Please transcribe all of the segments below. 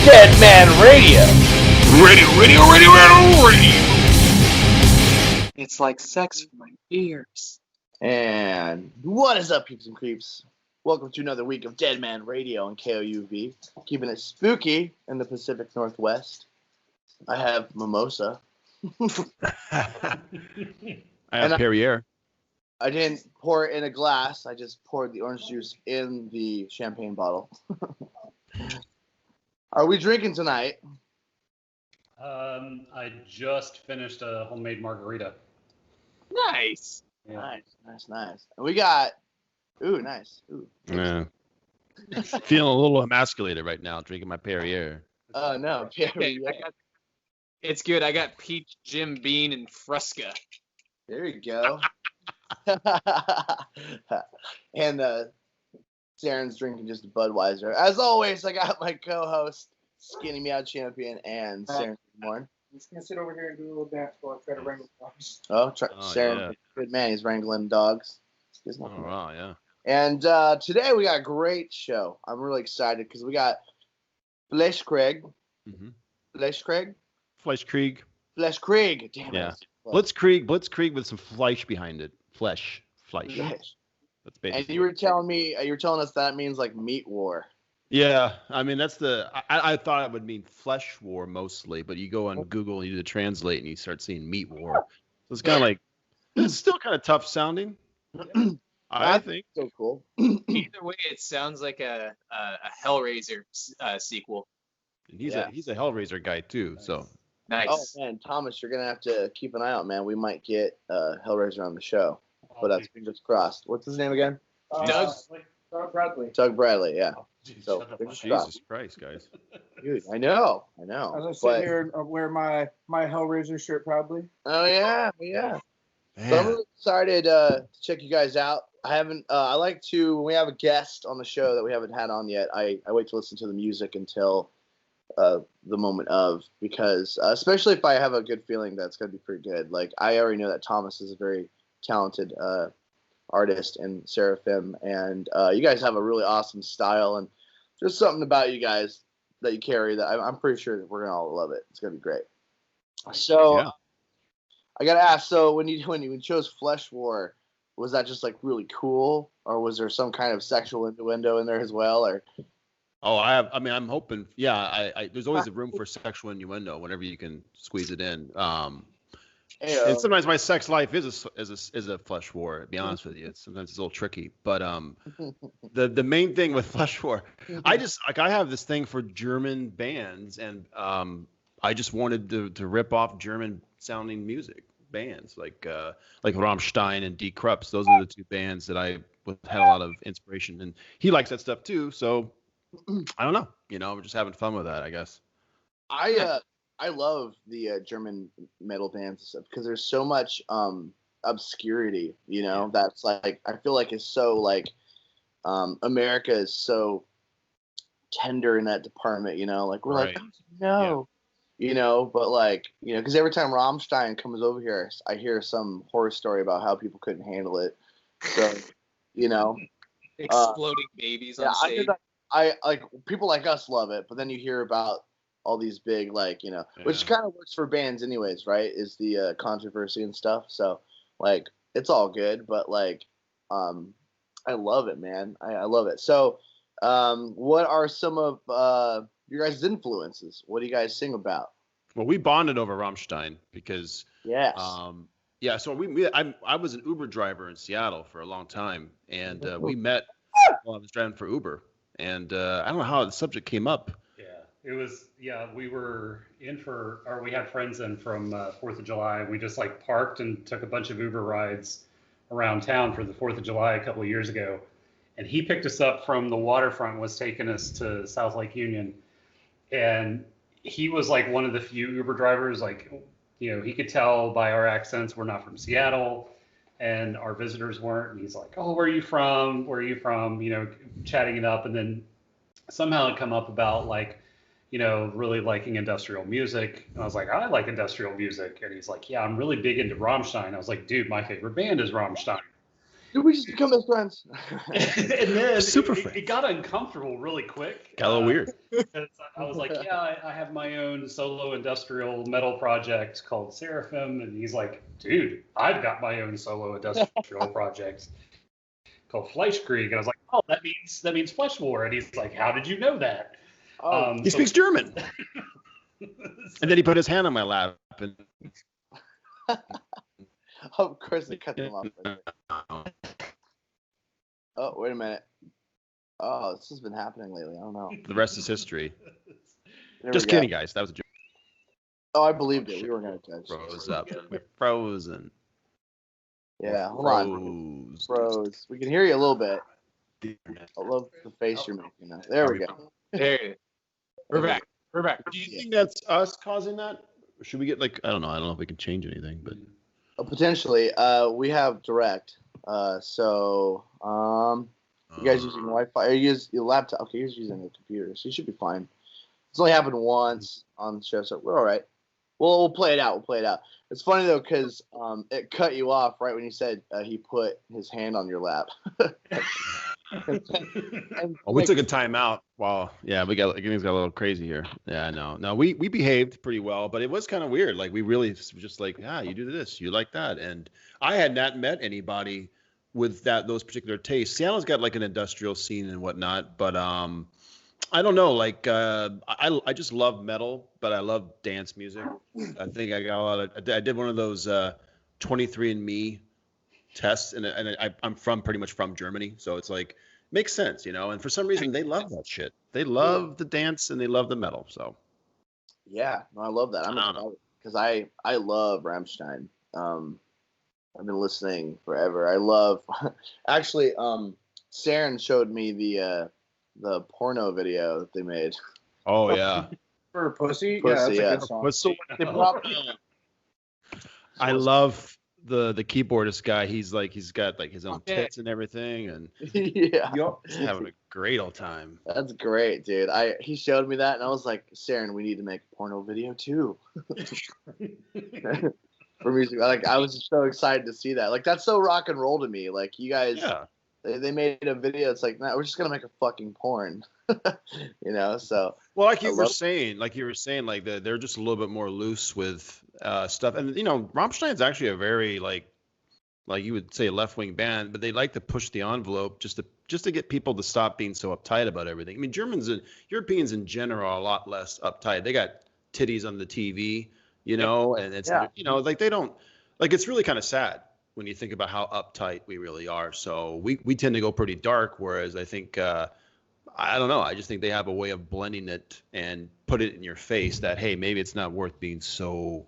Deadman Radio. Radio. It's like sex for my ears. And what is up, peeps and creeps? Welcome to another week of Deadman Radio on KOUV. Keeping it spooky in the Pacific Northwest. I have mimosa. I have Perrier. I didn't pour it in a glass. I just poured the orange juice in the champagne bottle. Are we drinking tonight? I just finished a homemade margarita. Nice. Yeah. Nice. And we got, nice. Yeah. Feeling a little emasculated right now, drinking my Perrier. Oh, no. Okay, it's good. I got peach, Jim Beam, and Fresca. There you go. And Saren's drinking just a Budweiser. As always, I got my co-host, Skinny Meow Champion, and Saren Morn. I'm just going to sit over here and do a little dance while I try to wrangle dogs. Saren, yeah. good man. He's wrangling dogs. Oh, wow, yeah. And today we got a great show. I'm really excited because we got FleischKrieg. Mm-hmm. FleischKrieg? FleischKrieg. FleischKrieg. Damn Yeah. it. Blitzkrieg with some Fleisch behind it. Fleisch. Fleisch. That's basically. And you were telling us that means like meat war. Yeah, I mean I thought it would mean flesh war mostly, but you go on Google and you do the translate and you start seeing meat war. So it's kind of like it's still kind of tough sounding. I think so cool. Either way, it sounds like a Hellraiser sequel. And he's a Hellraiser guy too. So Nice. Oh man, Thomas, you're gonna have to keep an eye out, man. We might get Hellraiser on the show, but that's fingers crossed. What's his name again? Doug Bradley. Doug Bradley. Yeah. So Jesus Christ, guys. Dude, I know. As I sit here and wear my Hellraiser shirt proudly. Oh yeah. Man. So I'm really excited to check you guys out. I like to, when we have a guest on the show that we haven't had on yet, I wait to listen to the music until the moment of, because especially if I have a good feeling that's going to be pretty good. Like, I already know that Thomas is a very talented artist and Seraphim, and you guys have a really awesome style, and there's something about you guys that you carry that I'm pretty sure that we're going to all love it. It's going to be great. So, Yeah. I got to ask, so when you chose Flesh War, was that just like really cool, or was there some kind of sexual innuendo in there as well, or? Oh, I'm hoping. Yeah, I there's always a room for sexual innuendo whenever you can squeeze it in. And sometimes my sex life is a flesh war. To be honest with you, sometimes it's a little tricky. But the main thing with flesh war, I have this thing for German bands, and I just wanted to rip off German sounding music bands like Rammstein and Die Krupps. Those are the two bands that I had a lot of inspiration, and he likes that stuff too. So. I don't know. We're just having fun with that, I guess. I love the German metal bands and stuff because there's so much obscurity, that's like, I feel like it's so like America is so tender in that department, like we're right. like, no, but like, because every time Rammstein comes over here, I hear some horror story about how people couldn't handle it. So, exploding babies on stage. I like people like us love it, but then you hear about all these big which kind of works for bands anyways, right? Is the controversy and stuff. So like it's all good, but like I love it, man. I love it. So what are some of your guys' influences? What do you guys sing about? Well, we bonded over Rammstein because yes. So I was an Uber driver in Seattle for a long time, and we met while I was driving for Uber. And I don't know how the subject came up. Yeah, it was. Yeah, we were we had friends in from 4th of July. We just like parked and took a bunch of Uber rides around town for the 4th of July a couple of years ago. And he picked us up from the waterfront, was taking us to South Lake Union. And he was like one of the few Uber drivers, like, he could tell by our accents we're not from Seattle. And our visitors weren't. And he's like, "Oh, where are you from? Where are you from?" Chatting it up. And then somehow it come up about like, really liking industrial music. And I was like, "I like industrial music." And he's like, "Yeah, I'm really big into Rammstein." I was like, "Dude, my favorite band is Rammstein." Did we just become best friends? And then Super it got uncomfortable really quick. Got a little weird. Because I was like, yeah, I have my own solo industrial metal project called Seraphim. And he's like, dude, I've got my own solo industrial project called FleischKrieg. And I was like, oh, that means Flesh War. And he's like, how did you know that? He speaks German. And then he put his hand on my lap. And of course, they cut them off. Oh, wait a minute. Oh, this has been happening lately. I don't know. the rest is history. There Just we go. kidding, guys. That was a joke. Oh, I believed it. We were going to touch. Froze up. We're frozen. Yeah, hold on. Froze. We can hear you a little bit. I love the face you're making now. There we go. There. We're back. We're back. Do you think that's us causing that? Or should we get like, I don't know if we can change anything, but Potentially. We have direct. So you guys using Wi-Fi? Or you use your laptop? Okay, you're using a computer, so you should be fine. It's only happened once on the show, so we're all right. We'll play it out. It's funny though, because it cut you off right when you said he put his hand on your lap. we took a time out while things got a little crazy here. Yeah, no, we behaved pretty well, but it was kind of weird. Like we really just like, you do this, you like that, and I had not met anybody with those particular tastes. Seattle's got like an industrial scene and whatnot, but I don't know. Like I just love metal, but I love dance music. I think I got a lot of. I did one of those 23andMe tests, and I'm pretty much from Germany, so it's like makes sense, And for some reason, they love that shit. They love the dance and they love the metal. So yeah, no, I love that. I'm excited because I love Rammstein. I've been listening forever. I love actually. Saren showed me the porno video that they made. Oh yeah. For Pussy? Pussy, Yeah, that's a good song. I love the keyboardist guy. He's got like his own tits and everything, and yeah, he's having a great old time. That's great, dude. He showed me that, and I was like, Saren, we need to make a porno video too. For music, like I was so excited to see that. Like that's so rock and roll to me. Like you guys. Yeah. They made a video. It's like, nah, we're just gonna make a fucking porn, So well, like you were saying, like they're just a little bit more loose with stuff, and Rammstein's actually a very like you would say left-wing band, but they like to push the envelope just to get people to stop being so uptight about everything. I mean, Germans and Europeans in general are a lot less uptight. They got titties on the TV, and it's like they don't like. It's really kind of sad when you think about how uptight we really are. So we tend to go pretty dark, whereas I think, I don't know, I just think they have a way of blending it and put it in your face that, hey, maybe it's not worth being so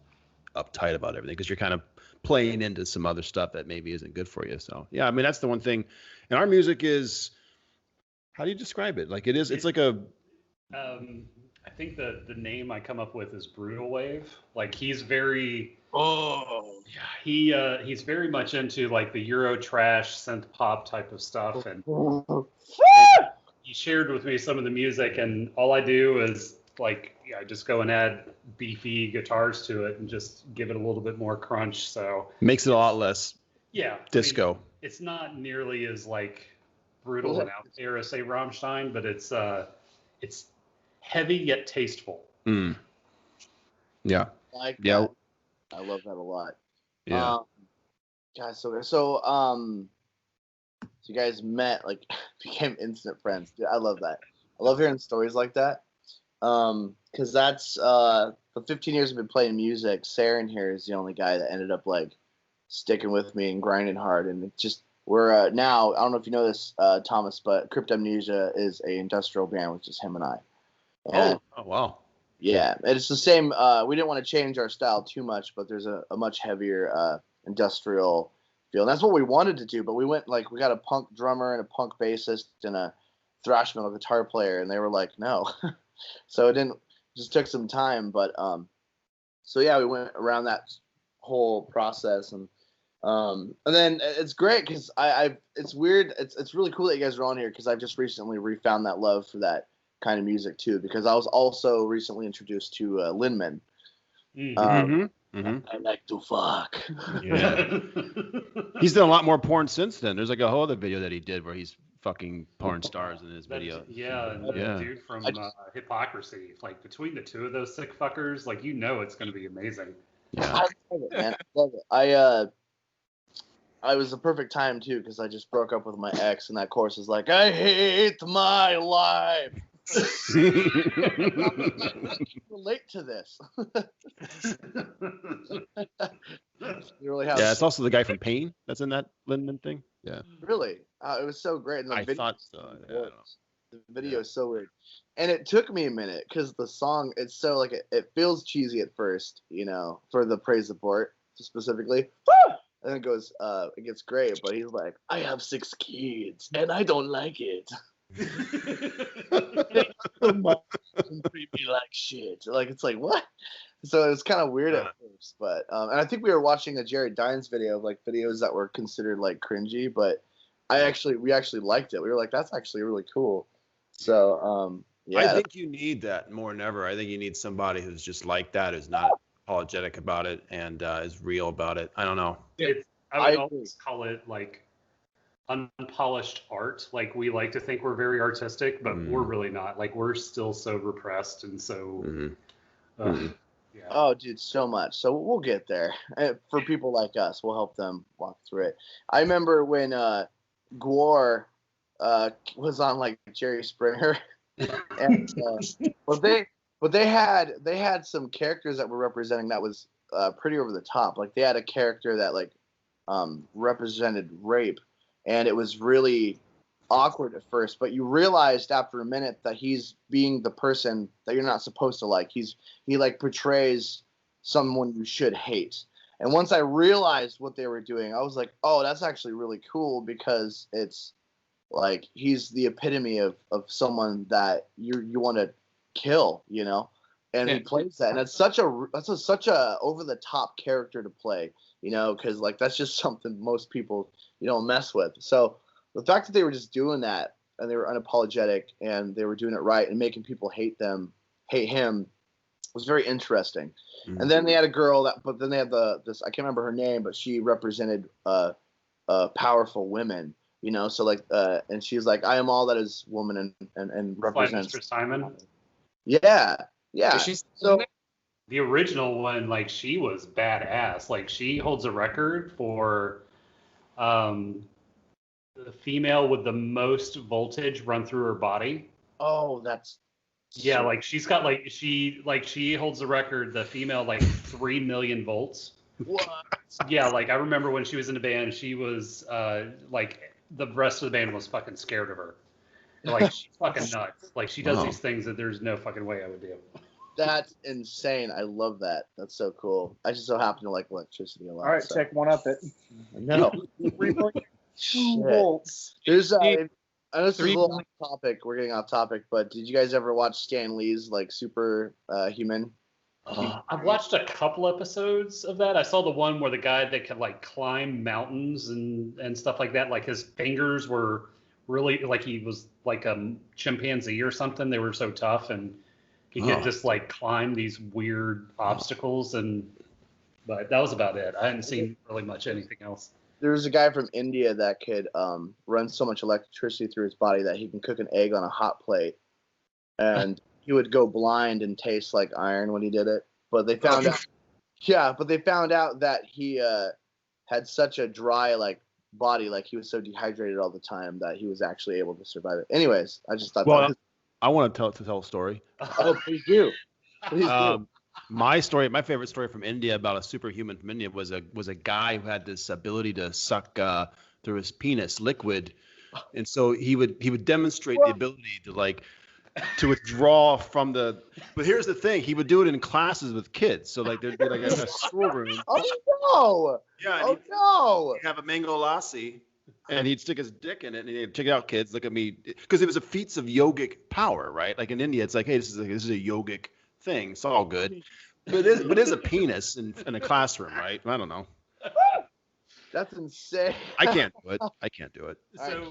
uptight about everything because you're kind of playing into some other stuff that maybe isn't good for you. So, yeah, I mean, that's the one thing. And our music is, how do you describe it? Like it's like a... I think the name I come up with is Brutal Wave. Like he's very... Oh, yeah. He's very much into like the Euro trash synth pop type of stuff, and he shared with me some of the music, and all I do is like I just go and add beefy guitars to it and just give it a little bit more crunch. So makes it a lot less disco. I mean, it's not nearly as like brutal and out there as say Rammstein, but it's heavy yet tasteful. Mm. Yeah. Like yeah. That. I love that a lot. Yeah. Guys, so you guys met, like, became instant friends. Dude, I love that. I love hearing stories like that. Because that's for 15 years I've been playing music. Saren here is the only guy that ended up like sticking with me and grinding hard. And it just we're now, I don't know if you know this, Thomas, but Cryptamnesia is a industrial band with just him and I. And, oh wow. Yeah, it's the same. We didn't want to change our style too much, but there's a much heavier industrial feel. And that's what we wanted to do, but we got a punk drummer and a punk bassist and a thrash metal guitar player, and they were like, no. So it just took some time, but so yeah, we went around that whole process, and then it's great because it's weird. It's really cool that you guys are on here because I've just recently refound that love for that kind of music too, because I was also recently introduced to Linman. Mm-hmm. Mm-hmm. I like to fuck. Yeah. He's done a lot more porn since then. There's like a whole other video that he did where he's fucking porn stars in his video. Yeah, and the dude from Hypocrisy. Like between the two of those sick fuckers, like it's going to be amazing. Yeah. I love it, man. I love it. I was the perfect time too because I just broke up with my ex, and that chorus is like, I hate my life. Relate to this. You really have. Yeah, it's also the guy from Pain that's in that Lindman thing. Yeah. Really, it was so great. And the video, thought so. Yeah, I don't know. The video is so weird, and it took me a minute because the song it's so like it feels cheesy at first, for the praise support specifically. And then it goes, it gets great, but he's like, I have 6 kids and I don't like it. And treat me like shit. Like it's like what? So it was kind of weird at first, but and I think we were watching a Jared Dines video of like videos that were considered like cringy, but we actually liked it. We were like, that's actually really cool. So yeah. I think you need that more than ever. I think you need somebody who's just like that, who's not apologetic about it and is real about it. I don't know. I would always call it like unpolished art. Like we like to think we're very artistic, but we're really not. Like we're still so repressed and so. Yeah. Oh, dude, so much. So we'll get there. For people like us, we'll help them walk through it. I remember when Gwar was on like Jerry Springer, and but they had some characters that were representing that was pretty over the top. Like they had a character that like represented rape, and it was really awkward at first, but you realized after a minute that he's being the person that you're not supposed to like. He like portrays someone you should hate. And once I realized what they were doing, I was like, oh, that's actually really cool because it's like he's the epitome of someone that you want to kill, and he plays that, and it's such a over the top character to play, because like that's just something most people don't mess with. So the fact that they were just doing that and they were unapologetic and they were doing it right and making people hate him was very interesting. Mm-hmm. And then they had a girl but then they had this I can't remember her name, but she represented powerful women, so like and she's like, I am all that is woman and represents Mr. Simon. Yeah. So the original one, like she was badass. Like she holds a record for the female with the most voltage run through her body. Oh, that's like she's got she holds the record, the female, like 3 million volts. What? Yeah, like I remember when she was in the band, she was like the rest of the band was fucking scared of her. Like she's fucking nuts. Like she does these things that there's no fucking way I would do. That's insane. I love that. That's so cool. I just so happen to like electricity a lot. All right, check one up it. No. 2 volts. There's I know this is a little off topic. We're getting off topic, but did you guys ever watch Stan Lee's like Super Human? I've watched a couple episodes of that. I saw the one where the guy that could like climb mountains and stuff like that. Like his fingers were really like he was like a chimpanzee or something. They were so tough and he could just like climb these weird obstacles. But that was about it. I hadn't seen really much anything else. There was a guy from India that could run so much electricity through his body that he can cook an egg on a hot plate, and he would go blind and taste like iron when he did it. But they found out, that he had such a dry like body, like he was so dehydrated all the time that he was actually able to survive it. Anyways, I just thought. Well, I want to tell a story. Oh, please do. Please do. My favorite story from India about a superhuman from India was a guy who had this ability to suck through his penis liquid, and so he would demonstrate the ability to withdraw from the. But here's the thing: he would do it in classes with kids. So like there'd be like a schoolroom. Oh no! Yeah. He'd have a mango lassi, and he'd stick his dick in it, and he'd check it out, kids. Look at me, because it was a feats of yogic power, right? Like in India, it's like, hey, this is a yogic thing. It's all good, but it is a penis in a classroom, right? I don't know. That's insane. I can't do it. All right,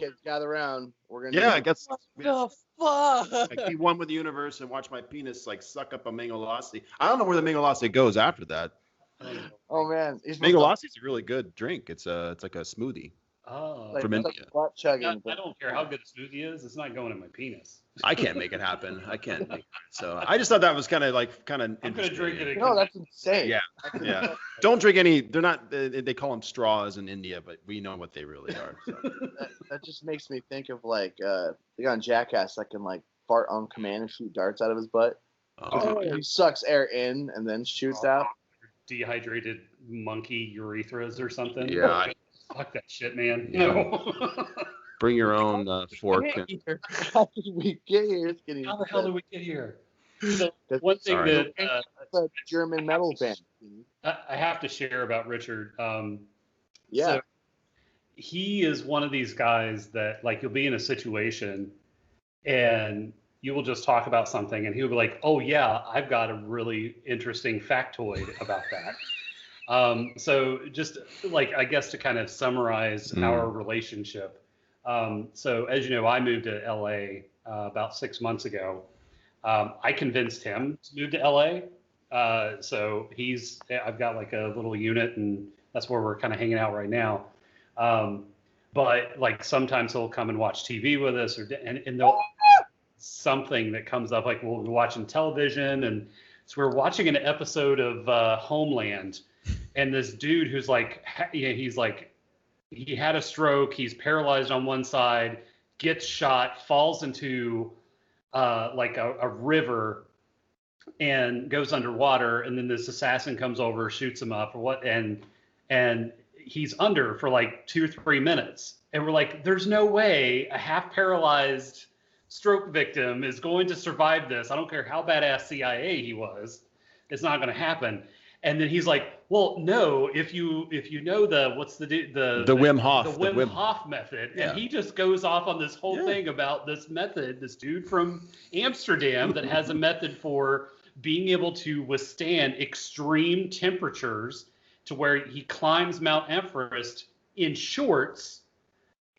kids, gather around. We're gonna. Yeah, I guess. What the fuck? Like, be one with the universe and watch my penis like suck up a mango lassi. I don't know where the mango lassi goes after that. Oh man, Mango lassi is a really good drink. It's like a smoothie. Oh, from like India. butt chugging. I don't care how good a smoothie is. It's not going in my penis. I can't make it happen. I can't make it. So I just thought that was kind of I'm gonna drink it. No, that's insane. Yeah, yeah. Don't drink any. They're not. They call them straws in India, but we know what they really are. So. That just makes me think of like the guy on Jackass that can like fart on command and shoot darts out of his butt. Oh, yeah. He sucks air in and then shoots out. Dehydrated monkey urethras or something. Yeah. Fuck that shit, man. Yeah. No. Bring your own fork. How did we get here? How the hell did we get here? So one thing Sorry. It's a German metal band. I have to share about Richard. Yeah. So he is one of these guys that like you'll be in a situation and you will just talk about something and he'll be like, oh yeah, I've got a really interesting factoid about that. So just like, I guess to kind of summarize our relationship. So as you know, I moved to LA about 6 months ago. I convinced him to move to LA. So I've got like a little unit and that's where we're kind of hanging out right now. But like sometimes he'll come and watch TV with us and they'll something that comes up, like we'll be watching television and so we're watching an episode of Homeland and this dude who's like, he's like, he had a stroke, he's paralyzed on one side, gets shot, falls into like a river and goes underwater and then this assassin comes over, shoots him up or what and he's under for like 2 or 3 minutes and we're like, there's no way a half paralyzed stroke victim is going to survive this. I don't care how badass CIA he was, it's not going to happen. And then he's like, well, no, if you know the Wim Hof, the Wim Hof method, Yeah. and he just goes off on this whole thing about this method, this dude from Amsterdam that has a method for being able to withstand extreme temperatures to where he climbs Mount Everest in shorts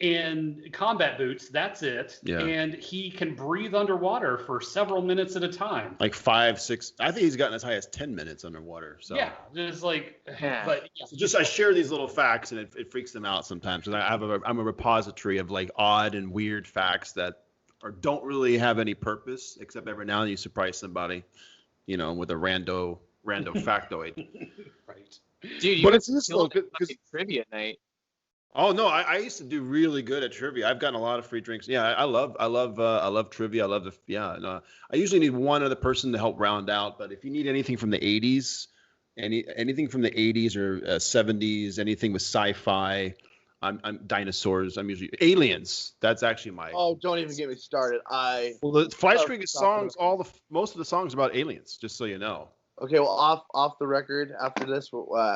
and combat boots, that's it. Yeah. And he can breathe underwater for several minutes at a time. Like 5, 6. I think he's gotten as high as 10 minutes underwater. So Yeah, just like, but yeah. So just I share these little facts and it freaks them out sometimes. And I'm a repository of like odd and weird facts that don't really have any purpose except every now and then you surprise somebody, with a rando factoid. Right. Dude, you But guys it's just killed little it fucking trivia night. Oh no, I used to do really good at trivia. I've gotten a lot of free drinks. Yeah, I love trivia. I love I usually need one other person to help round out. But if you need anything from the 80s, anything from the 80s or 70s, anything with sci-fi, I'm dinosaurs. I'm usually aliens. That's actually my. Oh, don't even get me started. Well, the FleischKrieg is songs. Most of the songs about aliens. Just so you know. Okay, well, off the record after this,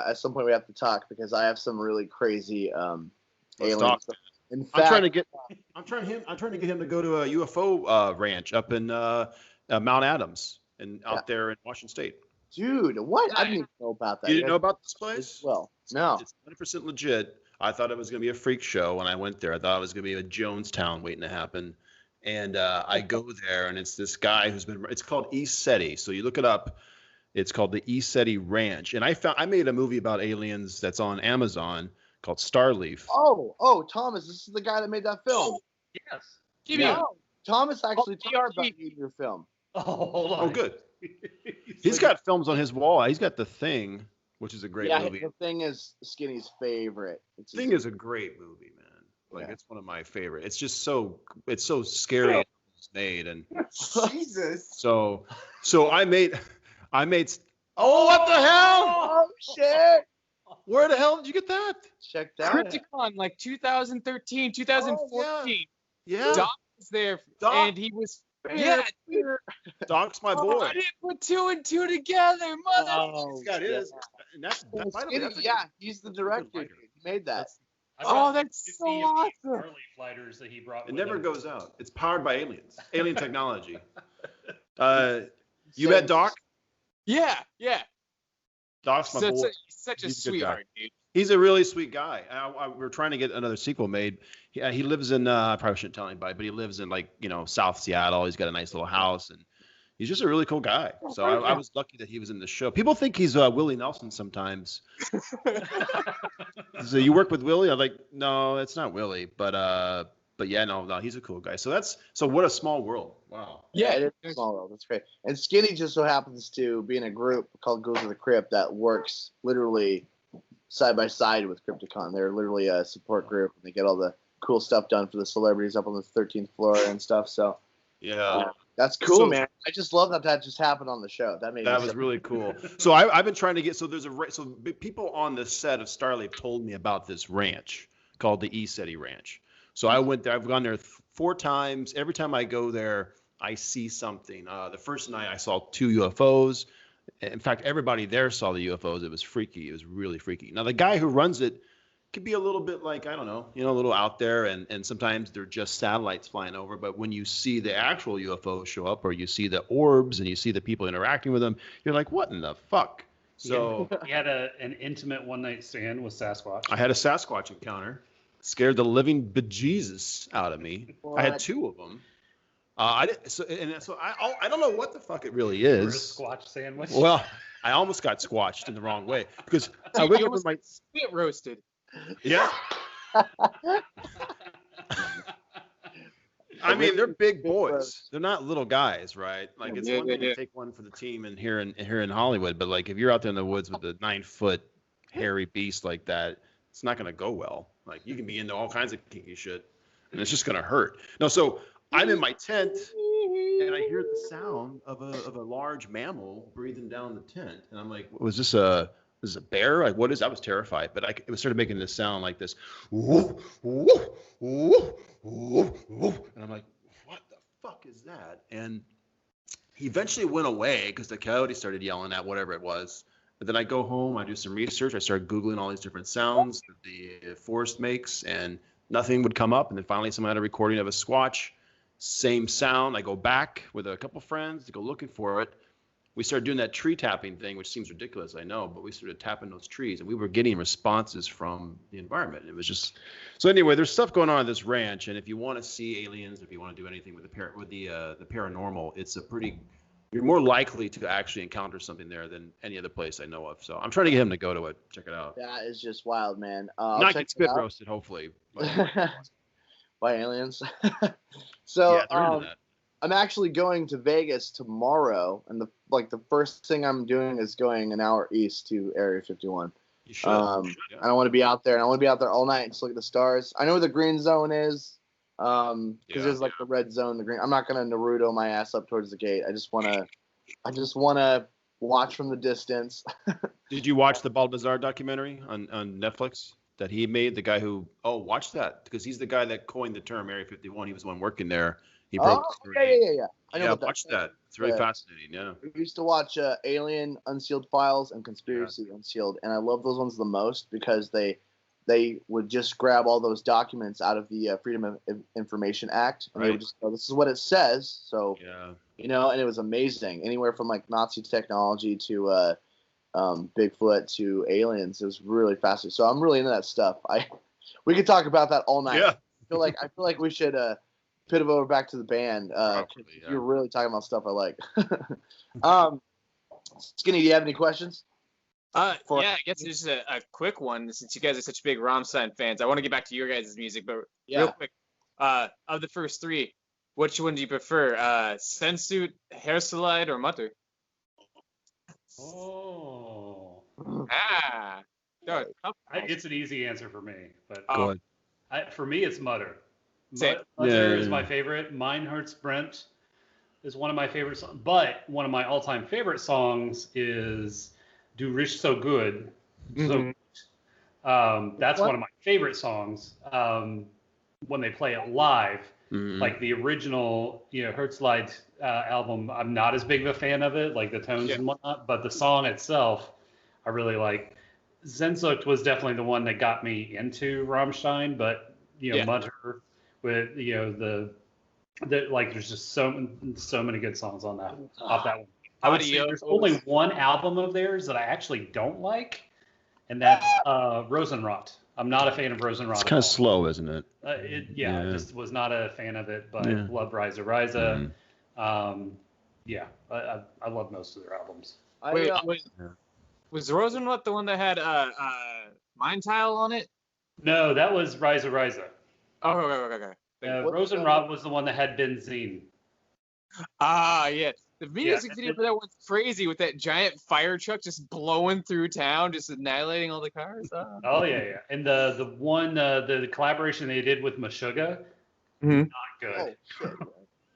at some point we have to talk because I have some really crazy alien talk. stuff. In fact, I'm trying to get him to go to a UFO ranch up in Mount Adams and out there in Washington State. dude, what? I didn't even know about that. You didn't know about this place? Well, no. It's 100% legit. I thought it was going to be a freak show when I went there. I thought it was going to be a Jonestown waiting to happen. And I go there, and it's this guy it's called ESETI. So you look it up. It's called the ESETI Ranch. And I made a movie about aliens that's on Amazon called Starleaf. Oh, Thomas, this is the guy that made that film. Yes. Give me Thomas actually talked TRP. about you in your film. Oh, hold on. Oh, good. He's got films on his wall. He's got The Thing, which is a great movie. The Thing is Skinny's favorite. Thing is a great movie, man. Like it's one of my favorite. It's just so scary how it's made, and Jesus. so I made. Oh, what the hell? Oh shit! Where the hell did you get that? Check that. Criticon, like 2013, 2014. Yeah, Doc was there, Doc. and he was. Yeah, dude. Doc's my boy. I didn't put 2 and 2 together, mother. Oh, He's got his, and that's Well, by the way, Skinny, that's a- yeah, he's the director. Dude. He made that. Oh, that's so 50 of these awesome. early fighters that he brought. It with never him. goes out. It's powered by aliens, alien technology. You met Doc? Yeah. Doc's my boy. Such a He's a good guy. sweetheart, dude. He's a really sweet guy. We're trying to get another sequel made. He lives in I probably shouldn't tell anybody, but he lives in South Seattle. He's got a nice little house, and He's just a really cool guy. So I was lucky that he was in the show. People think he's Willie Nelson sometimes. So you work with Willie? I'm like, no, it's not Willie. But yeah, no, he's a cool guy. So what a small world. Wow. Yeah, it is a small world. That's great. And Skinny just so happens to be in a group called Goes to the Crypt that works literally side by side with Crypticon. They're literally a support group, and they get all the cool stuff done for the celebrities up on the 13th floor and stuff. So yeah. That's cool, man. I just love that just happened on the show. That was really cool. So I've been trying to get. So people on the set of Starleaf told me about this ranch called the ECETI Ranch. So I went there. I've gone there 4 times. Every time I go there, I see something. The first night I saw 2 UFOs. In fact, everybody there saw the UFOs. It was freaky. It was really freaky. Now the guy who runs it could be a little bit like, I don't know, a little out there, and sometimes they're just satellites flying over. But when you see the actual UFOs show up, or you see the orbs and you see the people interacting with them, you're like, what in the fuck? So you had an intimate one-night stand with Sasquatch. I had a Sasquatch encounter. Scared the living bejesus out of me. What? I had 2 of them. I don't know what the fuck it really is. A squatch sandwich. Well, I almost got squatched in the wrong way because I went over my spit roasted. Yeah. I mean, they're big boys. They're not little guys, right? Like it's one thing to take one for the team and here in Hollywood, but like if you're out there in the woods with a 9-foot hairy beast like that, it's not gonna go well. Like you can be into all kinds of kinky shit, and it's just gonna hurt. No, so I'm in my tent and I hear the sound of a large mammal breathing down the tent, and I'm like, was this a bear? Like, what is? I was terrified, but it started making this sound like this, woof, woof, woof, woof, woof. And I'm like, what the fuck is that? And he eventually went away because the coyote started yelling at whatever it was. But then I go home, I do some research, I start Googling all these different sounds that the forest makes, and nothing would come up. And then finally someone had a recording of a squatch, same sound. I go back with a couple friends to go looking for it. We started doing that tree tapping thing, which seems ridiculous, I know, but we started tapping those trees, and we were getting responses from the environment. It was just so. Anyway, there's stuff going on at this ranch, and if you want to see aliens, if you want to do anything with the paranormal, it's a pretty. You're more likely to actually encounter something there than any other place I know of. So I'm trying to get him to go to it, check it out. That is just wild, man. Not get spit roasted, hopefully. By aliens. So yeah, they're into that. I'm actually going to Vegas tomorrow, and the first thing I'm doing is going an hour east to Area 51. You should. Yeah. I want to be out there, and I want to be out there all night and just look at the stars. I know where the green zone is, because there's the red zone, the green. I'm not gonna Naruto my ass up towards the gate. I just wanna watch from the distance. Did you watch the Balbazar documentary on Netflix that he made? The guy who watch that, because he's the guy that coined the term Area 51. He was the one working there. He broke yeah. I know watch that. It's really fascinating. Yeah. We used to watch Alien Unsealed Files and Conspiracy Unsealed, and I love those ones the most because they would just grab all those documents out of the Freedom of Information Act, and they would just go, "This is what it says." So and it was amazing. Anywhere from like Nazi technology to Bigfoot to aliens, it was really fascinating. So I'm really into that stuff. We could talk about that all night. Yeah. I feel like we should pivot over back to the band. You're really talking about stuff I like. Skinny, do you have any questions? I guess just a quick one, since you guys are such big Rammstein fans. I want to get back to your guys' music, but real quick, of the first 3, which one do you prefer? Sensuit, Hairslide, or Mutter? Oh. It's an easy answer for me, but go ahead. For me, it's Mutter. Same. Mutter is my favorite. Mein Herz brennt is one of my favorite songs, but one of my all-time favorite songs is Du Riechst so good. Mm-hmm. So that's one of my favorite songs when they play it live. Mm-hmm. Like the original, Herzlied album, I'm not as big of a fan of it, like the tones and whatnot, but the song itself, I really like. Sehnsucht was definitely the one that got me into Rammstein, but Mutter with the there's just so many good songs on that off that one. I would say there's only one album of theirs that I actually don't like, and that's Rosenrot. I'm not a fan of Rosenrot. It's kind of slow, isn't it? I just was not a fan of it, but Love Rise. Yeah, I love most of their albums. Was Rosenrot the one that had Mind Tile on it? No, that was Riza Riza. Oh, okay. Rosenrot was the one that had Benzene. Ah, yeah. The music video for that one's crazy with that giant fire truck just blowing through town, just annihilating all the cars. Oh yeah. And the one the collaboration they did with Meshuggah, not good.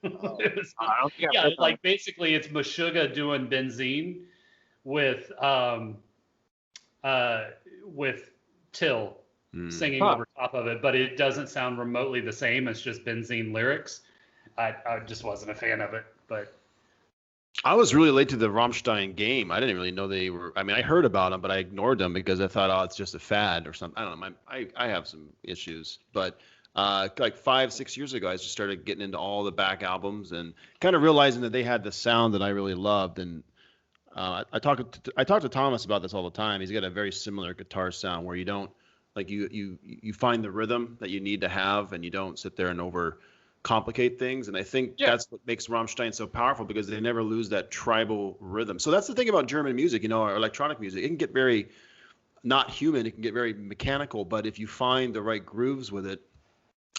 Oh, It was like basically it's Meshuggah doing Benzene with Till singing over top of it, but it doesn't sound remotely the same. It's just Benzene lyrics. I just wasn't a fan of it, but I was really late to the Rammstein game. I didn't really know they were. I mean, I heard about them, but I ignored them because I thought, oh, it's just a fad or something. I don't know. I have some issues, but like 5-6 years ago, I just started getting into all the back albums and kind of realizing that they had the sound that I really loved. And I talk to Thomas about this all the time. He's got a very similar guitar sound where you don't like you find the rhythm that you need to have, and you don't sit there and complicate things. And I think that's what makes Rammstein so powerful, because they never lose that tribal rhythm. So that's the thing about German music, or electronic music. It can get very not human. It can get very mechanical, but if you find the right grooves with it,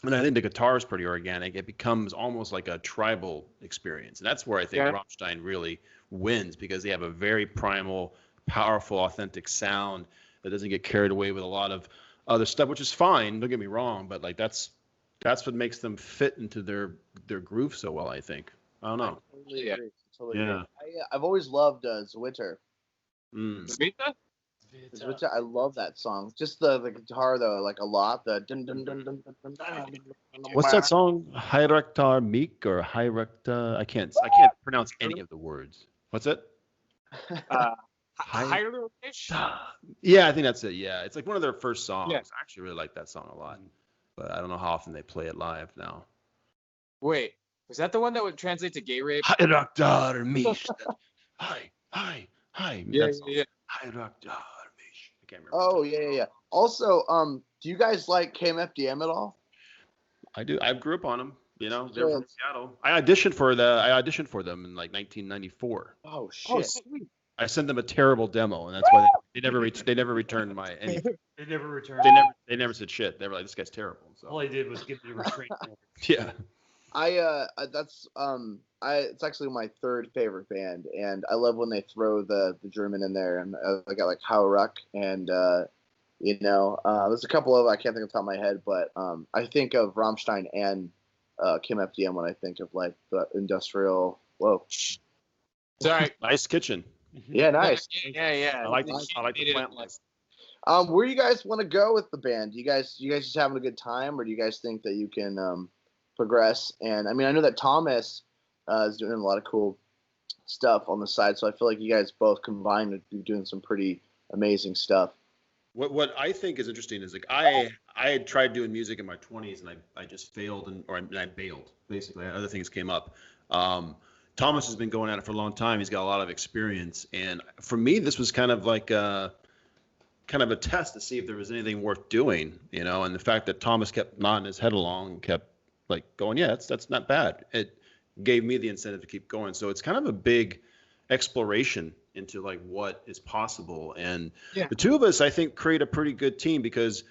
and I think the guitar is pretty organic, it becomes almost like a tribal experience. And that's where I think Rammstein really wins, because they have a very primal, powerful, authentic sound that doesn't get carried away with a lot of other stuff, which is fine. Don't get me wrong, but like that's what makes them fit into their groove so well, I think. I don't know. I totally agree. Agree. I've always loved Zwitter. Zvita? Zwitter, I love that song. Just the guitar though, like a lot. The dun dun dun dun dun dun. What's that song? Hierarchtar Meek or Hierarchtar? I can't pronounce any of the words. What's it? Yeah, I think that's it. Yeah, it's like one of their first songs. Yeah. I actually really like that song a lot, but I don't know how often they play it live now. Wait, was that the one that would translate to gay rape? Hierarchtar Meek. Hi. Yeah. Hierarchtar. I can't remember. Oh yeah. Also, do you guys like KMFDM at all? I do. I grew up on them. They're from Seattle. I auditioned for them in like 1994. Oh shit! Oh, sweet. I sent them a terrible demo, and that's why they never returned my anything. They never returned. They never said shit. They were like, this guy's terrible. So all I did was give me a restraint order. Yeah. It's actually my third favorite band, and I love when they throw the German in there, and I got like Hau Ruck, and there's a couple of I can't think of the top of my head, but I think of Rammstein and KMFDM when I think of like the industrial. Whoa. Sorry. Nice kitchen. Yeah, nice. Yeah. I like the plant life. Where you guys want to go with the band? You guys just having a good time, or do you guys think that you can progress? And I mean, I know that Thomas is doing a lot of cool stuff on the side, so I feel like you guys both combined would be doing some pretty amazing stuff. What I think is interesting is like I had tried doing music in my 20s, and I just failed and I bailed. Basically, other things came up. Thomas has been going at it for a long time. He's got a lot of experience, and for me, this was kind of like a test to see if there was anything worth doing, And the fact that Thomas kept nodding his head along, kept like going, yeah, that's not bad. It gave me the incentive to keep going. So it's kind of a big exploration into like what is possible. And the two of us, I think, create a pretty good team because,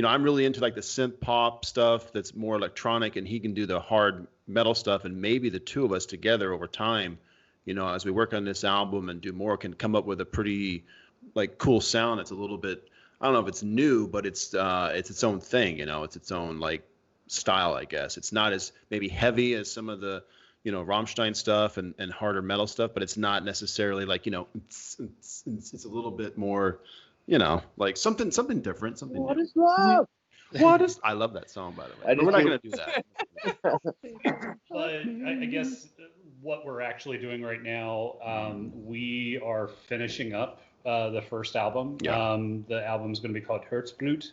I'm really into like the synth pop stuff that's more electronic, and he can do the hard metal stuff. And maybe the two of us together over time, as we work on this album and do more, can come up with a pretty like cool sound. It's a little bit, I don't know if it's new, but it's its own thing, it's it's own like style, I guess. It's not as maybe heavy as some of the, Rammstein stuff and harder metal stuff, but it's not necessarily like, it's a little bit more, like something different. What is love? I love that song, by the way. But we're not going to do that. But I guess what we're actually doing right now, we are finishing up the first album. Yeah. The album's going to be called Herzblut,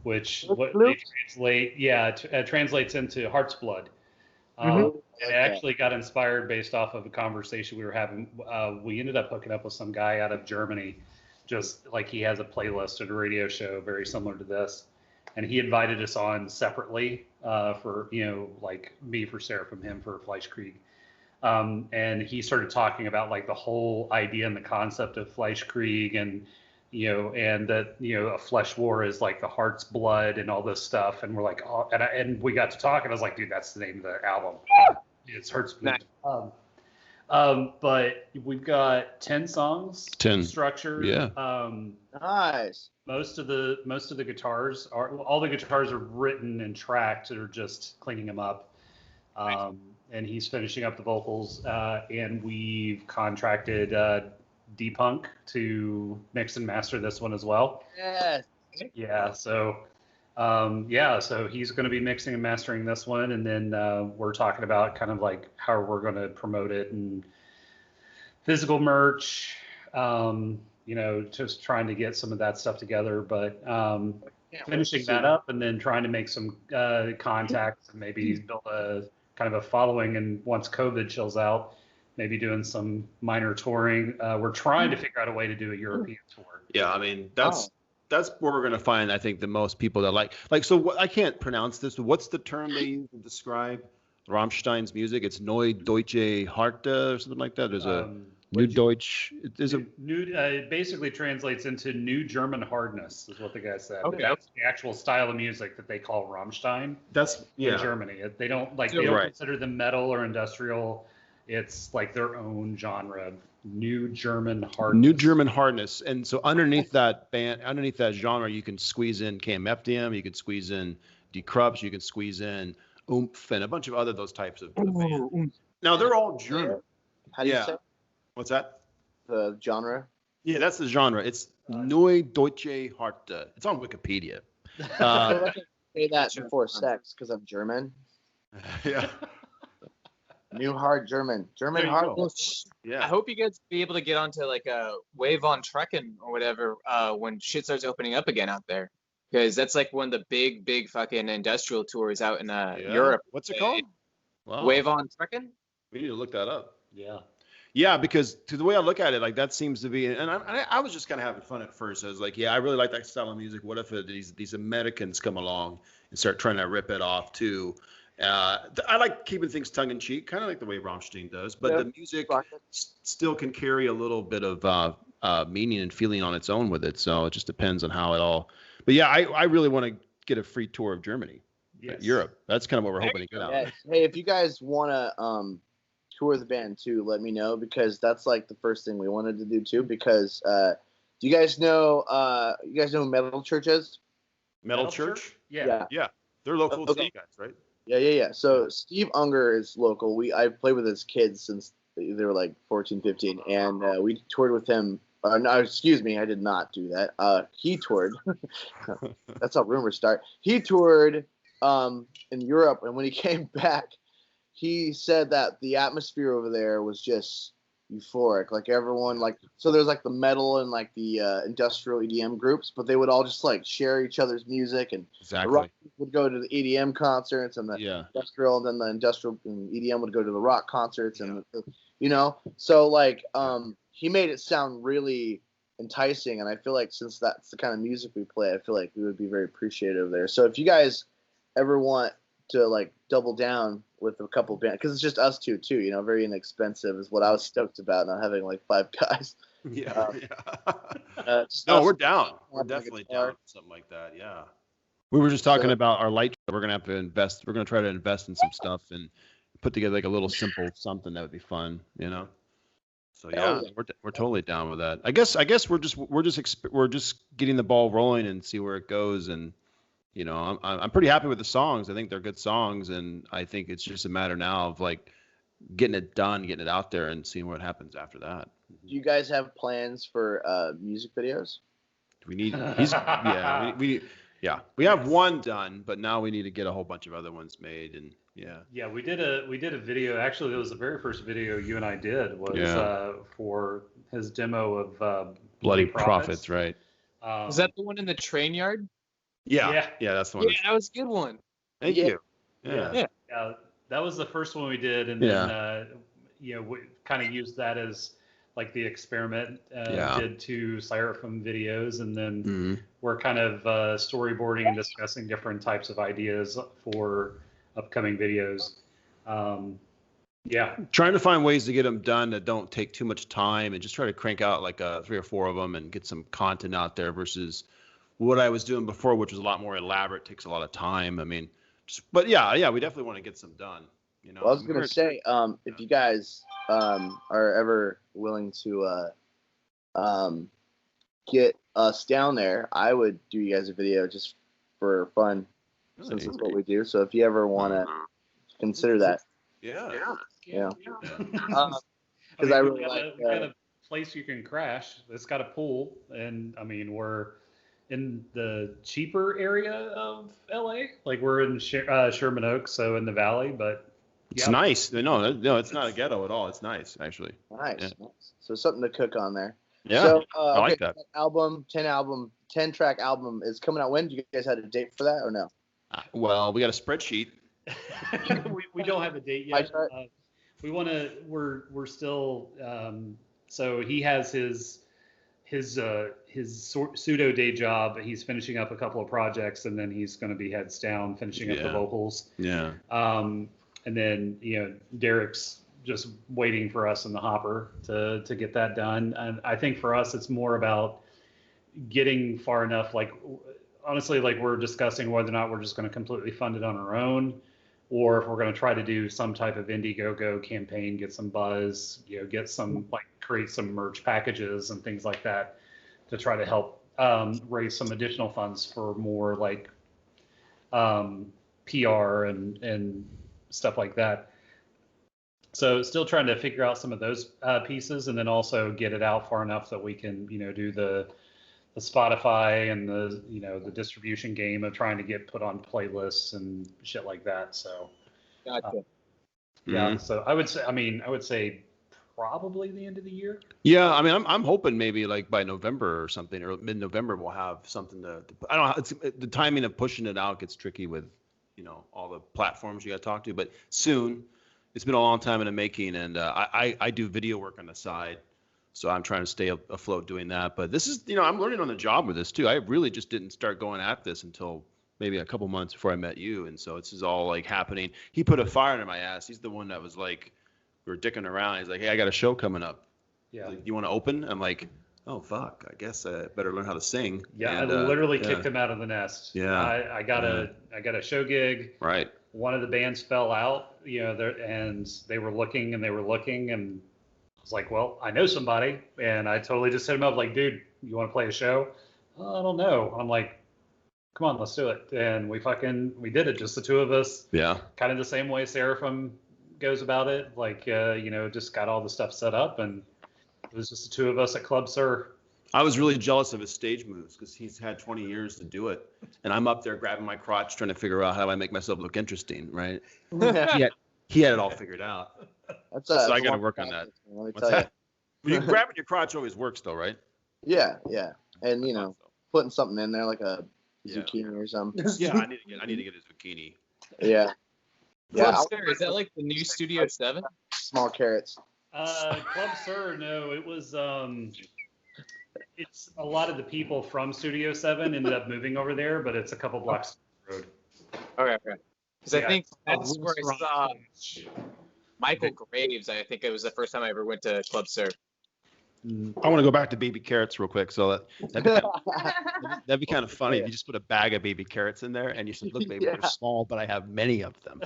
which translates into Heart's Blood. It actually got inspired based off of a conversation we were having. We ended up hooking up with some guy out of Germany, just like he has a playlist at a radio show very similar to this. And he invited us on separately for, like me for Seraphim, him for FleischKrieg. And he started talking about like the whole idea and the concept of FleischKrieg, and and that a flesh war is like the heart's blood and all this stuff. And we're like, oh, and we got to talk, and I was like, dude, that's the name of the album. It's Heart's Blood. But we've got 10 songs. 10 structured. Yeah. Nice. Most of the guitars all the guitars are written and tracked. They're just cleaning them up. And he's finishing up the vocals. And we've contracted D-Punk to mix and master this one as well. Yes. Yeah. So so he's going to be mixing and mastering this one, and then we're talking about kind of like how we're going to promote it and physical merch, just trying to get some of that stuff together, but finishing that up and then trying to make some contacts and maybe build a kind of a following. And once COVID chills out, maybe doing some minor touring. We're trying to figure out a way to do a European tour. Yeah, I mean, that's where we're going to find, I think, the most people that like so I can't pronounce this, but what's the term they use to describe Rammstein's music? It's Neue Deutsche Harte or something like that. There's a New Deutsch. It basically translates into New German Hardness, is what the guy said. Okay. That's the actual style of music that they call Rammstein. That's in Germany. They don't consider them metal or industrial. It's like their own genre. New German Hardness. New German Hardness. And so underneath that genre, you can squeeze in KMFDM, you can squeeze in Die Krups, you can squeeze in Oomph, and a bunch of other those types of bands. Now they're all German. How do you say What's that? the genre? Yeah, that's the genre. It's Neue Deutsche Harte. It's on Wikipedia. I say that before sex because I'm German. Yeah. New hard German. German hard. Yeah. I hope you guys be able to get onto like a Wave on Trekken or whatever when shit starts opening up again out there, because that's like one of the big fucking industrial tours out in Europe. What's it called? Wow. Wave on Trekken. We need to look that up. Yeah. Yeah, because to the way I look at it, like that seems to be, and I was just kind of having fun at first. I was like, yeah, I really like that style of music. What if these Americans come along and start trying to rip it off too? I like keeping things tongue in cheek, kind of like the way Rammstein does, but the music still can carry a little bit of meaning and feeling on its own with it. So it just depends on how it all. But yeah, I really want to get a free tour of Germany, Europe. That's kind of what we're hoping to get out. Yes. Hey, if you guys want to tour the band too, let me know, because that's like the first thing we wanted to do too. Because do you guys know who Metal Church is? Metal Church? Yeah. They're local guys, right? Yeah. So Steve Unger is local. I played with his kids since they were like 14, 15, and we toured with him. No, excuse me, I did not do that. He toured. That's how rumors start. He toured in Europe, and when he came back, he said that the atmosphere over there was just euphoric. Like everyone, so there's like the metal and like the industrial EDM groups, but they would all just like share each other's music, and the rock would go to the EDM concerts, and the industrial, and then the industrial and EDM would go to the rock concerts, and so like he made it sound really enticing, and I feel like since that's the kind of music we play, I feel like we would be very appreciative there. So if you guys ever want to like double down with a couple bands, because it's just us two too, very inexpensive is what I was stoked about, not having like 5 guys. No, we're down. We're definitely down for something like that. Yeah. We were just talking about our light. We're gonna have to invest. We're gonna try to invest in some stuff and put together like a little simple something that would be fun, So yeah, we're totally down with that. I guess we're just getting the ball rolling and see where it goes, and I'm pretty happy with the songs. I think they're good songs, and I think it's just a matter now of like getting it done, getting it out there, and seeing what happens after that. Do you guys have plans for music videos? We need. We have one done, but now we need to get a whole bunch of other ones made, and we did a video. Actually, it was the very first video you and I did was for his demo of Bloody Prophets, right? Was that the one in the train yard? Yeah, that's the one. Yeah, that was a good one. Thank you. Yeah, that was the first one we did, and then we kind of used that as like the experiment did to Seraphim videos, and then we're kind of storyboarding and discussing different types of ideas for upcoming videos. Yeah. Trying to find ways to get them done that don't take too much time, and just try to crank out like 3 or 4 of them and get some content out there versus what I was doing before, which was a lot more elaborate, takes a lot of time. I mean, but yeah, we definitely want to get some done. You know, well, I was gonna say, if you guys are ever willing to get us down there, I would do you guys a video just for fun, since it's what we do. So if you ever want to consider that, yeah. Because I really like. We got a place you can crash. It's got a pool, and I mean we're in the cheaper area of LA. Like we're in Sherman Oaks, so in the valley, but it's nice. No, it's not a ghetto at all. It's nice, actually. Nice. So something to cook on there. Yeah, so, I like that. 10-track album is coming out when? Do you guys have a date for that or no? Well, we got a spreadsheet. we don't have a date yet. We want to. We're still. So he has his pseudo day job. He's finishing up a couple of projects, and then he's going to be heads down finishing up the vocals. Yeah. And then Derek's just waiting for us in the hopper to get that done. And I think for us, it's more about getting far enough. Like honestly, like we're discussing whether or not we're just going to completely fund it on our own, or if we're going to try to do some type of Indiegogo campaign, get some buzz, get some create some merch packages and things like that to try to help raise some additional funds for more PR and stuff like that. So still trying to figure out some of those pieces, and then also get it out far enough that we can do the Spotify and the distribution game of trying to get put on playlists and shit like that. So gotcha. Yeah. So I would say probably the end of the year. Yeah, I mean, I'm hoping maybe like by November or something, or mid-November we'll have something to I don't know. It's the timing of pushing it out gets tricky with all the platforms you got to talk to, but soon. It's been a long time in the making, and I do video work on the side, so I'm trying to stay afloat doing that. But this is, I'm learning on the job with this too. I really just didn't start going at this until maybe a couple months before I met you, and so this is all like happening. He put a fire under my ass. He's the one that was like, we were dicking around. He's like, hey, I got a show coming up. Yeah. Like, you want to open? I'm like, oh fuck, I guess I better learn how to sing. Yeah, and, I literally kicked him out of the nest. Yeah. I got a show gig. Right. One of the bands fell out, and they were looking, and I was like, well, I know somebody, and I totally just hit him up like, dude, you want to play a show? I don't know. I'm like, come on, let's do it. And we did it, just the two of us. Yeah. Kind of the same way Seraphim goes about it, like, just got all the stuff set up, and it was just the two of us at Club Sir. I was really jealous of his stage moves because he's had 20 years to do it, and I'm up there grabbing my crotch trying to figure out how I make myself look interesting, right? he had it all figured out. So I got to work on that. What's that? You grabbing your crotch always works, though, right? Yeah, and putting something in there like a zucchini or something. Yeah, I need to get a zucchini. Yeah. Is that like the new Studio 7? Small carrots. Club Sir, no, it was. It's a lot of the people from Studio 7 ended up moving over there, but it's a couple blocks down the road. Okay. Because I think that's where I saw Michael Graves. I think it was the first time I ever went to Club Sir. I want to go back to baby carrots real quick. So that'd be kind of funny if you just put a bag of baby carrots in there and you said, look, baby, they're small, but I have many of them.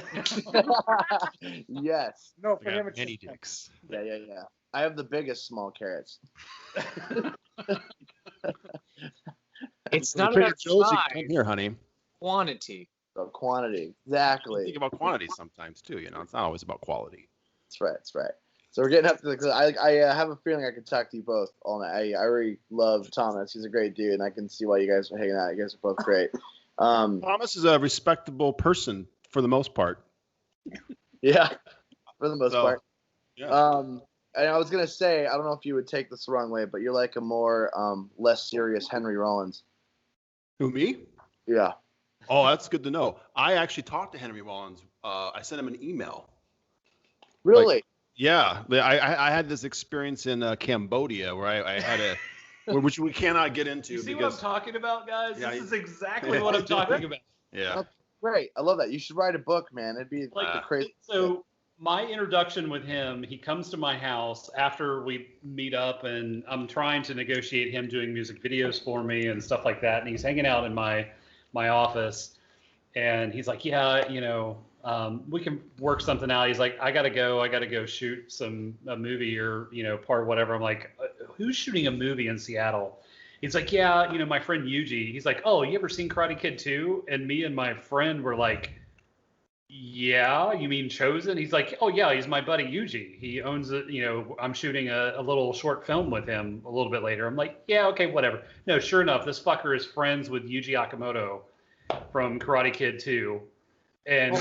Yes. No, for him, many dicks. Yeah. I have the biggest small carrots. It's not about size. Come here, honey. Quantity. Quantity, exactly. Think about quantity sometimes too. It's not always about quality. That's right. So we're getting up to the. I have a feeling I could talk to you both all night. I really love Thomas. He's a great dude, and I can see why you guys are hanging out. You guys are both great. Thomas is a respectable person for the most part. Yeah, for the most part. Yeah. And I was gonna say, I don't know if you would take this the wrong way, but you're like a more less serious Henry Rollins. Who, me? Yeah. Oh, that's good to know. I actually talked to Henry Rollins. I sent him an email. Really? Yeah, I had this experience in Cambodia where I had which we cannot get into. You see because, what I'm talking about, guys? Yeah, this is exactly what I'm talking about. Yeah. That's great. I love that. You should write a book, man. It'd be like the crazy. So my introduction with him, he comes to my house after we meet up, and I'm trying to negotiate him doing music videos for me and stuff like that. And he's hanging out in my office, and he's like, yeah, we can work something out. He's like, I gotta go shoot a movie or, part whatever. I'm like, who's shooting a movie in Seattle? He's like, yeah, my friend Yuji. He's like, oh, you ever seen Karate Kid 2? And me and my friend were like, yeah, you mean Chosen? He's like, oh yeah, he's my buddy Yuji. He owns I'm shooting a little short film with him a little bit later. I'm like, yeah, okay, whatever. No, sure enough, this fucker is friends with Yuji Akamoto from Karate Kid 2. And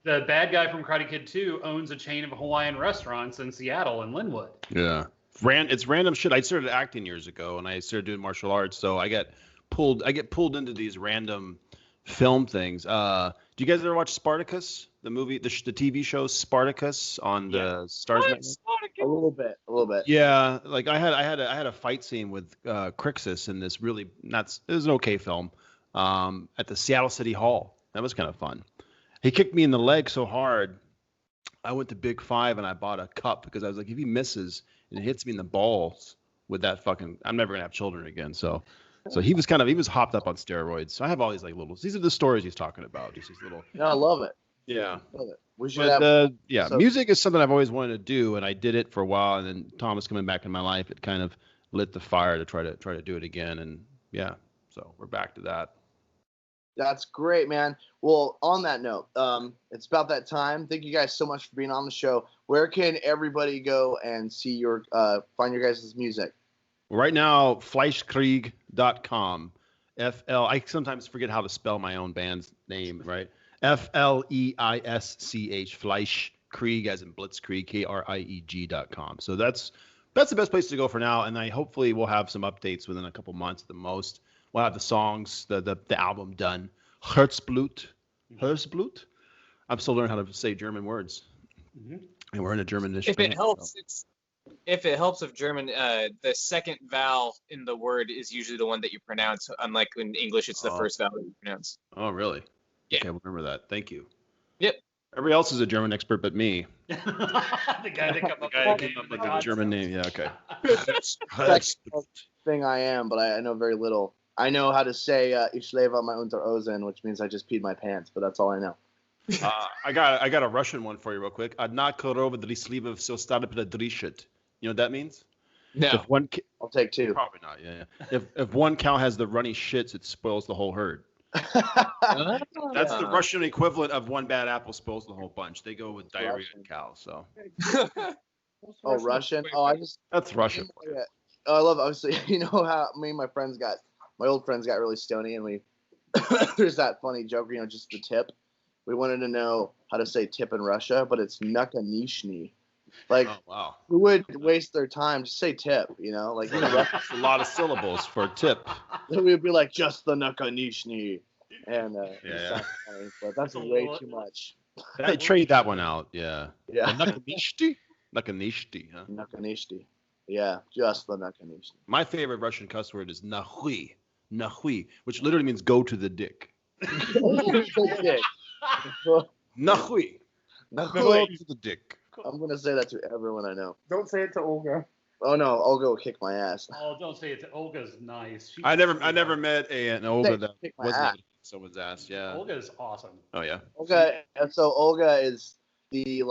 the bad guy from Karate Kid 2 owns a chain of Hawaiian restaurants in Seattle and Linwood. Yeah. It's random shit. I started acting years ago, and I started doing martial arts, so I get pulled into these random film things. Do you guys ever watch Spartacus, the movie, the TV show Spartacus on the Stars Network? A little bit. Yeah, like I had a fight scene with Crixus in this it was an okay film at the Seattle City Hall. That was kind of fun. He kicked me in the leg so hard, I went to Big Five and I bought a cup because I was like, if he misses and it hits me in the balls with that I'm never gonna have children again. So he was hopped up on steroids. So I have all these these are the stories he's talking about. Just these little. No, I love it. Yeah. Love it. We should music is something I've always wanted to do, and I did it for a while. And then Thomas coming back in my life, it kind of lit the fire to try to do it again. And yeah, so we're back to that. That's great, man. Well, on that note, it's about that time. Thank you guys so much for being on the show. Where can everybody go and see find your guys' music? Right now, FleischKrieg.com. I sometimes forget how to spell my own band's name, right? FleischKrieg, FleischKrieg as in Blitzkrieg, KRIEG.com. So that's the best place to go for now, and hopefully we'll have some updates within a couple months at the most. We'll have the songs, the album done. Herzblut. I'm still learning how to say German words. Mm-hmm. And we're in a German edition. If it helps with German, the second vowel in the word is usually the one that you pronounce. Unlike in English, it's the first vowel you pronounce. Oh, really? Yeah. Okay, we'll remember that. Thank you. Yep. Everybody else is a German expert but me. the guy that came up with the German name. Yeah, okay. Thing I am, but I know very little. I know how to say ich lebe my Unterhosen, which means I just peed my pants, but that's all I know. I got a Russian one for you real quick. Одна корова дресливая все стадо предрищет. You know what that means? No. I'll take two. Probably not. Yeah. If one cow has the runny shits, it spoils the whole herd. That's the Russian equivalent of one bad apple spoils the whole bunch. They go with diarrhea and cows. So. Oh, Russian. That's Russian. Oh, I love. Obviously, you know how me and my old friends got really stony, and there's that funny joke, just the tip. We wanted to know how to say tip in Russia, but it's nakanishny. Like, oh, wow. Who would waste their time? Just say tip, like. That's a lot of syllables for tip. Then we would be like, just the nakanishny. And yeah. Funny, but that's way too much. I trade that one out, yeah. Yeah. Nakanishty, huh? Nakanishty. Yeah, just the nakanishty. My favorite Russian cuss word is nahui, which literally means go to the dick. Nahui. Go to the dick. I'm going to say that to everyone I know. Don't say it to Olga. Oh, no. Olga will kick my ass. Oh, don't say it to Olga's nice. I never met an Olga that wasn't able to kick someone's ass. Yeah. Olga's awesome. Oh, yeah. Olga is the,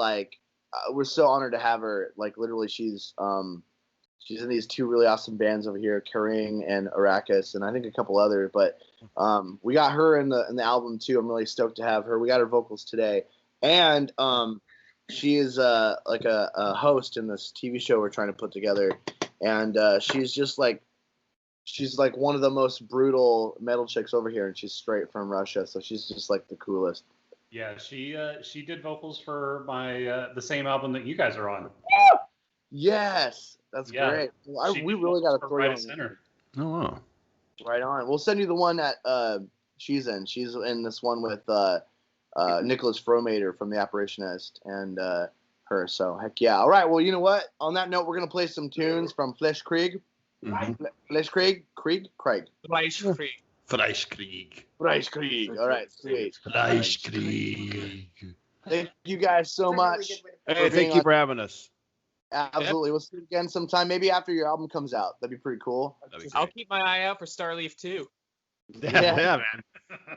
we're so honored to have her. Like, literally, she's in these two really awesome bands over here, Karing and Arrakis, and I think a couple others. But we got her in the album, too. I'm really stoked to have her. We got her vocals today. And she is a host in this TV show we're trying to put together, and she's one of the most brutal metal chicks over here, and she's straight from Russia, so she's just the coolest. Yeah, she did vocals for my the same album that you guys are on. Yes, that's great. We really got to throw right center. Oh wow! Right on. We'll send you the one that she's in. She's in this one with Nicholas Fromater from The Apparitionist and her. So heck yeah. All right. Well, you know what? On that note, we're gonna play some tunes from FleischKrieg. Mm-hmm. FleischKrieg. FleischKrieg. FleischKrieg. All right. Sweet. FleischKrieg. Thank you guys so much. Hey, thank you for having us. Absolutely. We'll see you again sometime. Maybe after your album comes out. That'd be pretty cool. I'll keep my eye out for Starleaf too. Yeah, man.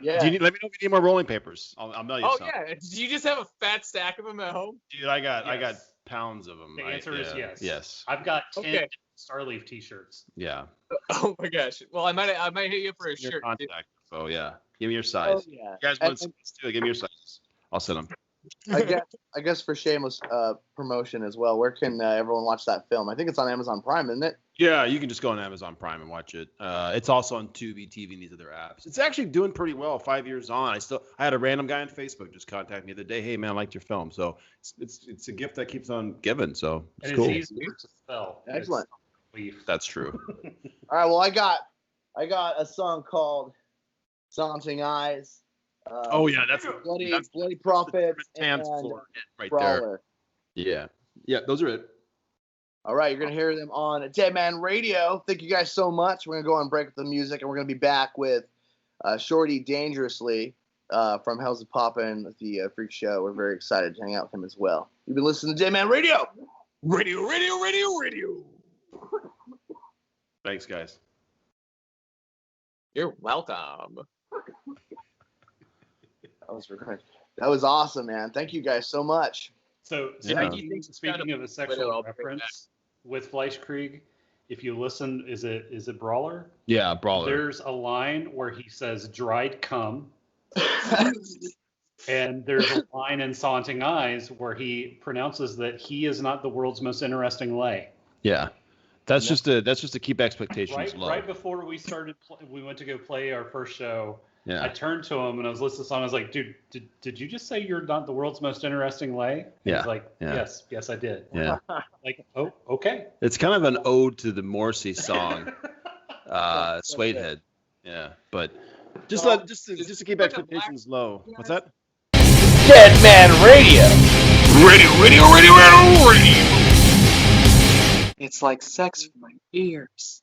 Yeah. Let me know if you need more rolling papers. I'll mail you some. Oh yeah. Do you just have a fat stack of them at home? Dude, I got pounds of them. The answer is yes. Yes. I've got 10 Starleaf T-shirts. Yeah. Oh my gosh. Well, I might hit you up for a shirt. Contact. Oh yeah. Give me your size. Oh, yeah. You guys want some too? Give me your sizes. I'll send them. I guess for shameless promotion as well. Where can everyone watch that film? I think it's on Amazon Prime, isn't it? Yeah, you can just go on Amazon Prime and watch it. It's also on Tubi TV and these other apps. It's actually doing pretty well. 5 years on, I had a random guy on Facebook just contact me the other day. Hey man, I liked your film. So it's a gift that keeps on giving. So it's cool. It's easier to spell. Excellent. That's true. All right. Well, I got a song called "Daunting Eyes." Oh yeah, that's Bloody Prophets and right Brawler. there. Yeah, those are it. All right, you're gonna hear them on Deadman Radio. Thank you guys so much. We're gonna go on break with the music, and we're gonna be back with Shorty Dangerously from Hell's a Poppin' at the Freak Show. We're very excited to hang out with him as well. You've been listening to Deadman Radio. Radio. Thanks, guys. You're welcome. That was awesome, man. Thank you guys so much. So speaking of a sexual reference with FleischKrieg, if you listen, is it Brawler? Yeah, Brawler. There's a line where he says dried cum. And there's a line in Daunting Eyes where he pronounces that he is not the world's most interesting lay. Yeah. That's just to keep expectations low. Right before we started, we went to go play our first show. Yeah. I turned to him and I was listening to the song. I was like, dude, did you just say you're not the world's most interesting lay? Yeah. He's like, yes, I did. Yeah. Like, oh, okay. It's kind of an ode to the Morrissey song, Suede Head. Yeah, but just to keep expectations low. What's that? Deadman Radio. Radio. It's like sex for my ears.